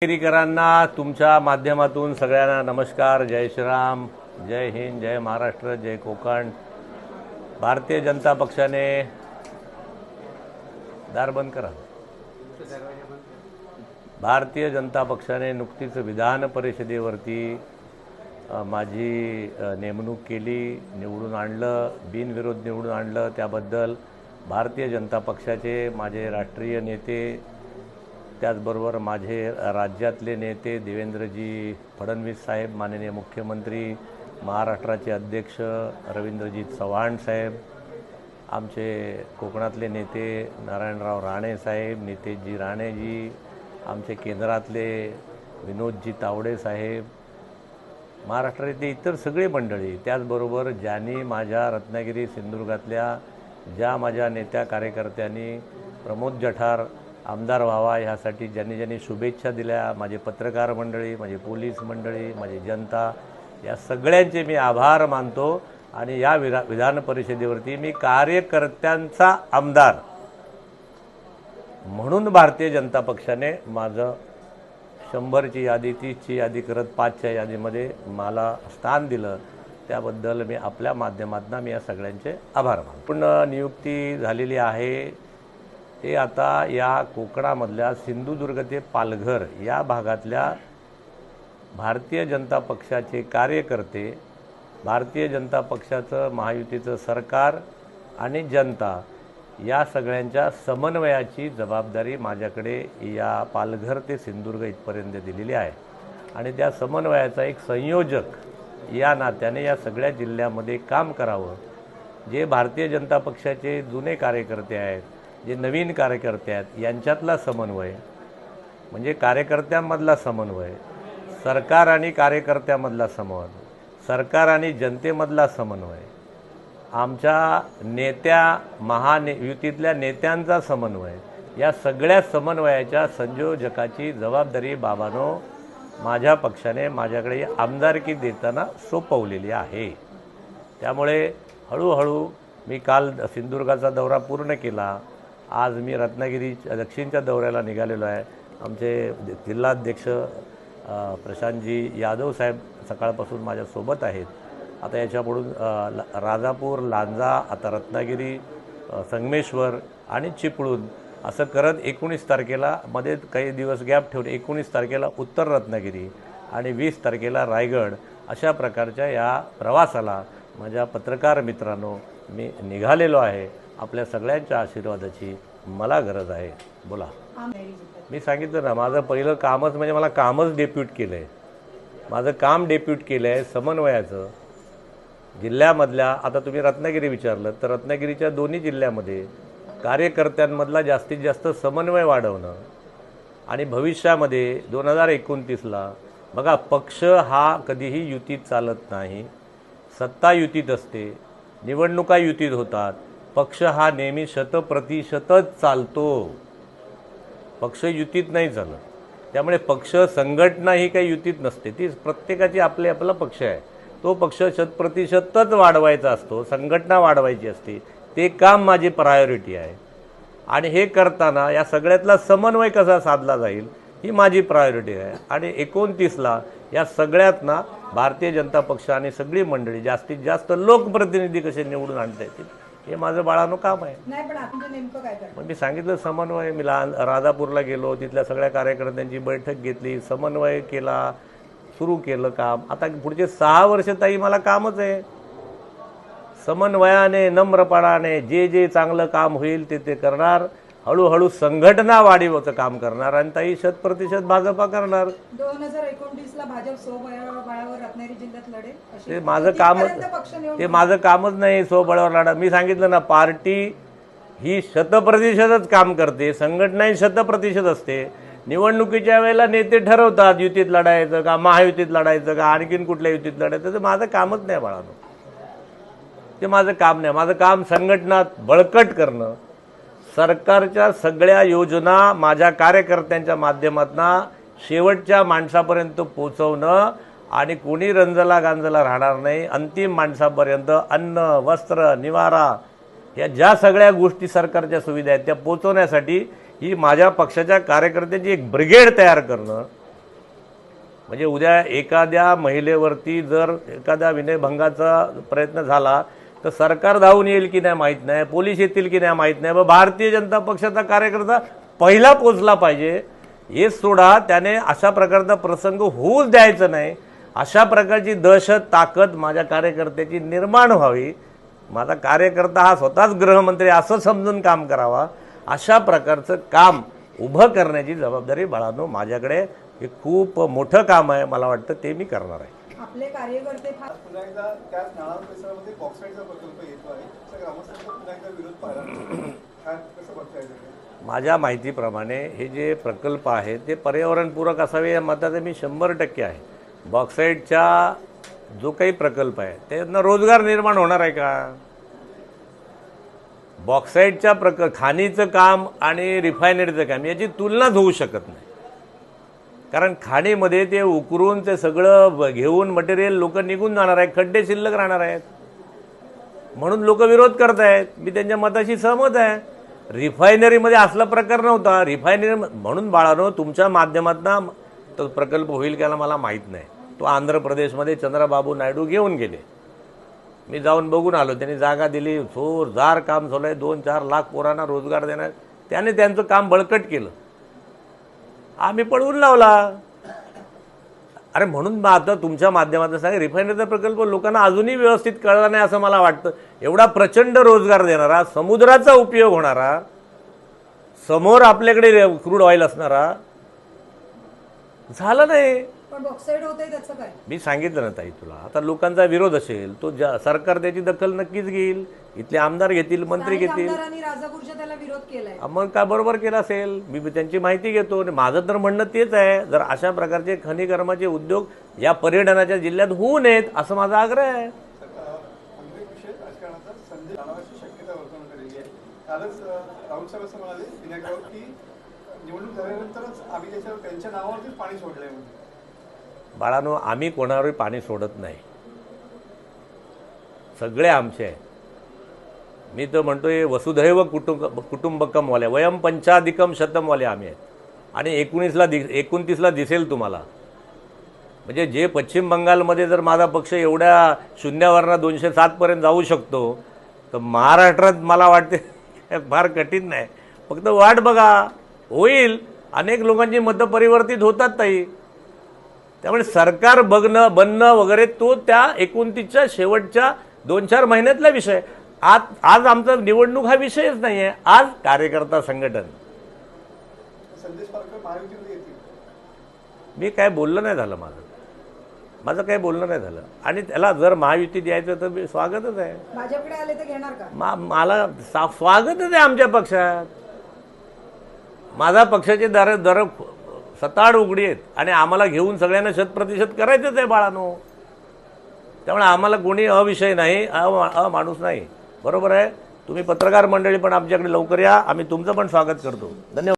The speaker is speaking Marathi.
रत्नागिरीकरांना तुमच्या माध्यमातून सगळ्यांना नमस्कार. जय श्रीराम, जय हिंद, जय महाराष्ट्र, जय कोकण. भारतीय जनता पक्षाने दार बंद करा. भारतीय जनता पक्षाने नुकतीच विधान परिषदेवरती माझी नेमणूक केली, निवडून आणलं, बिनविरोध निवडून आणलं. त्याबद्दल भारतीय जनता पक्षाचे माझे राष्ट्रीय नेते, त्याचबरोबर माझे राज्यातले नेते देवेंद्रजी फडणवीस साहेब, माननीय मुख्यमंत्री, महाराष्ट्राचे अध्यक्ष रवींद्रजी चव्हाण साहेब, आमचे कोकणातले नेते नारायणराव राणे साहेब, नितेशजी राणेजी, आमचे केंद्रातले विनोदजी तावडे साहेब, महाराष्ट्रातले इतर सगळे मंडळी, त्याचबरोबर ज्यांनी माझ्या रत्नागिरी सिंधुदुर्गातल्या ज्या माझ्या नेत्या कार्यकर्त्यांनी प्रमोद जठार आमदार व्हावा ह्यासाठी ज्यांनी शुभेच्छा दिल्या, माझे पत्रकार मंडळी, माझे पोलीस मंडळी, माझी जनता, या सगळ्यांचे मी आभार मानतो. आणि या विधान परिषदेवरती मी कार्यकर्त्यांचा आमदार म्हणून भारतीय जनता पक्षाने माझं 100ची यादी, 30ची यादी करत 5च्या यादीमध्ये मला स्थान दिलं. त्याबद्दल मी आपल्या माध्यमातून मी या सगळ्यांचे आभार मानतो. पण नियुक्ती झालेली आहे ते आता या कोकणामधल्या सिंधुदुर्ग ते पालघर या भागातल्या भारतीय जनता पक्षाचे कार्यकर्ते, भारतीय जनता पक्षाचं महायुतीचं सरकार आणि जनता या सगळ्यांच्या समन्वयाची जबाबदारी माझ्याकडे या पालघर ते सिंधुदुर्ग इथपर्यंत दिलेली आहे. आणि त्या समन्वयाचा एक संयोजक या नात्याने या सगळ्या जिल्ह्यामध्ये काम करावं. जे भारतीय जनता पक्षाचे जुने कार्यकर्ते आहेत, जे नवीन कार्यकर्ते आहेत, यांच्यातला समन्वय म्हणजे कार्यकर्त्यांमधला समन्वय, सरकार आणि कार्यकर्त्यामधला समन्वय, सरकार आणि जनतेमधला समन्वय, आमच्या युतीतल्या नेत्यांचा समन्वय, या सगळ्या समन्वयाच्या संयोजकाची जबाबदारी बाबांनो माझ्या पक्षाने माझ्याकडे आमदारकी देताना सोपवलेली आहे. त्यामुळे हळूहळू मी काल सिंधुदुर्गाचा दौरा पूर्ण केला. आज मी रत्नागिरी दक्षिणच्या दौऱ्याला निघालेलो आहे. आमचे जिल्हाध्यक्ष प्रशांतजी यादव साहेब सकाळपासून माझ्यासोबत आहेत. आता याच्यापुढून राजापूर, लांजा, आता रत्नागिरी, संगमेश्वर आणि चिपळूण असं करत 19 तारखेला मध्ये काही दिवस गॅप ठेवून 19 तारखेला उत्तर रत्नागिरी आणि 20 तारखेला रायगड अशा प्रकारच्या या प्रवासाला माझ्या पत्रकार मित्रांनो मी निघालेलो आहे. आपल्या सगळ्यांच्या आशीर्वादाची मला गरज आहे. बोला. मी सांगितलं ना, माझं पहिलं कामच म्हणजे मला कामच डेप्यूट केलं आहे. माझं काम डेप्यूट केलं आहे समन्वयाचं जिल्ह्यामधल्या. आता तुम्ही रत्नागिरी विचारलं तर रत्नागिरीच्या दोन्ही जिल्ह्यामध्ये कार्यकर्त्यांमधला जास्तीत जास्त समन्वय वाढवणं. आणि भविष्यामध्ये 2029ला बघा, पक्ष हा कधीही युतीत चालत नाही, सत्ता युतीत असते, निवडणुका युतीत होतात. पक्ष हा नेहमी 100% चालतो, पक्ष युतीत नाही चालत. त्यामुळे पक्ष संघटना ही काही युतीत नसते, ती प्रत्येकाची आपला पक्ष आहे. तो पक्ष 100%च वाढवायचा असतो, संघटना वाढवायची असते. ते काम माझी प्रायोरिटी आहे. आणि हे करताना या सगळ्यातला समन्वय कसा साधला जाईल ही माझी प्रायोरिटी आहे. आणि 29ला या सगळ्यातना भारतीय जनता पक्ष आणि सगळी मंडळी जास्तीत जास्त लोकप्रतिनिधी कसे निवडून आणता येतील हे माझं बाळानो काम आहे. पण मी सांगितलं समन्वय. मी राजापूरला गेलो, तिथल्या सगळ्या कार्यकर्त्यांची बैठक घेतली, समन्वय केला, सुरू केलं काम. आता पुढचे 6 वर्ष ताई मला कामच आहे. समन्वयाने, नम्रपणाने जे चांगलं काम होईल ते करणार. हळूहळू संघटना वाढीवचं काम करणार आणि ताई 100% भाजपा करणार. 2029ला भाजप स्वबळावर रत्नागिरी जिल्ह्यात लढेल. ते माझं कामच नाही स्वबळावर लढा. मी सांगितलं ना, पार्टी ही 100%च काम करते, संघटना ही 100% असते. निवडणुकीच्या वेळेला नेते ठरवतात युतीत लढायचं का, महायुतीत लढायचं का, आणखीन कुठल्या युतीत लढायचं. ते माझं कामच नाही बाळानो, ते माझं काम नाही. माझं काम संघटना बळकट करणं, सरकारच्या सगळ्या योजना माझ्या कार्यकर्त्यांच्या माध्यमातून शेवटच्या माणसापर्यंत पोहोचवणं. आणि कोणी रंजला गांजला राहणार नाही. अंतिम माणसापर्यंत अन्न, वस्त्र, निवारा या ज्या सगळ्या गोष्टी सरकारच्या सुविधा आहेत त्या पोहोचवण्यासाठी ही माझ्या पक्षाच्या कार्यकर्त्यांची एक ब्रिगेड तयार करणं म्हणजे उद्या एखाद्या महिलेवरती जर एखाद्या विनयभंगाचा प्रयत्न झाला तर सरकार धावून येईल की नाही माहीत नाही, पोलीस येतील की नाही माहीत नाही, भारतीय जनता पक्षाचा कार्यकर्ता पहिला पोचला पाहिजे. हे सोडा, त्याने अशा प्रकारचा प्रसंग होऊच द्यायचं नाही. अशा प्रकारची दहशत ताकद माझ्या कार्यकर्त्याची निर्माण व्हावी. माझा कार्यकर्ता हा स्वतःच गृहमंत्री असं समजून काम करावा. अशा प्रकारचं काम उभं करण्याची जबाबदारी बाळांनो माझ्याकडे. हे खूप मोठं काम आहे, मला वाटतं ते मी करणार आहे. आपले कार्यकर्ते फार पुन्हा एकदा त्याच नाणार परिसरामध्ये बॉक्साईडचा प्रकल्प येतो आहे. त्या ग्रामस्थांचा पुन्हा एकदा विरोध पाहायला मिळतो. काय कसं बघता येईल? माझ्या माहितीप्रमाणे हे जे प्रकल्प आहे ते पर्यावरणपूरक असावे या मताचे मी 100% आहे. बॉक्साईडचा जो काही प्रकल्प आहे त्यातनं रोजगार निर्माण होणार आहे का? बॉक्साईडच्या खाणीचं काम आणि रिफायनरीचं काम याची तुलनाच होऊ शकत नाही. कारण खाणीमध्ये ते उकरून ते सगळं घेऊन मटेरियल लोक निघून जाणार आहेत, खड्डे शिल्लक राहणार आहेत, म्हणून लोक विरोध करत आहेत. मी त्यांच्या मताशी सहमत आहे. रिफायनरीमध्ये असला प्रकार नव्हता. रिफायनरी म्हणून बाळानो तुमच्या माध्यमातून तो प्रकल्प होईल का मला माहीत नाही. तो आंध्र प्रदेशमध्ये चंद्रबाबू नायडू घेऊन गेले. मी जाऊन बघून आलो. त्यांनी जागा दिली, जोरदार काम चालू आहे. 2-4 लाख पोरांना रोजगार देणार. त्याने त्यांचं काम बळकट केलं, आम्ही पळवून लावला. अरे म्हणून आता तुमच्या माध्यमातून सांगा, रिफायनरीचा प्रकल्प लोकांना अजूनही व्यवस्थित कळला नाही असं मला वाटतं. एवढा प्रचंड रोजगार देणारा, समुद्राचा उपयोग होणारा, समोर आपल्याकडे क्रूड ऑइल असणारा झालं नाही. पण बॉक्साईड होतंय त्याचं काय? मी सांगितलं ना ताई तुला. आता लोकांचा विरोध असेल तो सरकार त्याची दखल नक्कीच घेईल. इथले आमदार घेतील, मंत्री घेतील. आमदारांनी राजापूरच्या त्याला विरोध केलाय. मग काय बरोबर केला असेल, मी त्यांची माहिती घेतो. माझं तर म्हणणं तेच आहे, जर अशा प्रकारचे खनिकर्माचे उद्योग या पर्यटनाच्या जिल्ह्यात होऊ नयेत असं माझा आग्रह आहे. आणखी एक विषय राजकारणाचा संजय राणाची शक्यता वर्तवून केलेली आहे. कालच राहुल साहेब असं म्हणाले विनायकराव की निवडणूक झाल्यानंतरच आम्ही त्याच्यावर त्यांच्या नावावरतीच पाणी सोडलंय म्हणून. बाळांनो, आम्ही कोणावरही पाणी सोडत नाही. सगळे आमचे आहे. मी तर म्हणतोय वसुधैव कुटुंबकमवाले, वयम पंचाधिकम शतमवाले आम्ही आहेत. आणि 29ला दिसेल तुम्हाला. म्हणजे जे पश्चिम बंगालमध्ये जर माझा पक्ष एवढ्या शून्यावरनं 207 पर्यंत जाऊ शकतो, तर महाराष्ट्रात मला वाटते फार कठीण नाही. फक्त वाट बघा, होईल. अनेक लोकांची मतं परिवर्तित होतात ताई. त्यामुळे सरकार बनणं वगैरे तो त्या 29च्या शेवटच्या 2-4 महिन्यातला विषय. आज आमचा निवडणूक हा विषयच नाही आहे. आज कार्यकर्ता संघटन. संदेश पारकर महायुतीमध्ये येतील. मी काय बोललं नाही झालं, माझं काही बोलणं नाही झालं. आणि त्याला जर महायुती द्यायचं तर स्वागतच आहे. भाजपकडे आले तर घेणार का? मला स्वागतच आहे आमच्या पक्षात. माझा पक्षाचे दर सताड उघडी आहेत आणि आम्हाला घेऊन सगळ्यांना 100% करायचंच आहे बाळानो. त्यामुळे आम्हाला कोणी अविषय नाही, अमाणूस नाही. बरोबर आहे. तुम्ही पत्रकार मंडळी पण आमच्याकडे लवकर या, आम्ही तुमचं पण स्वागत करतो. धन्यवाद.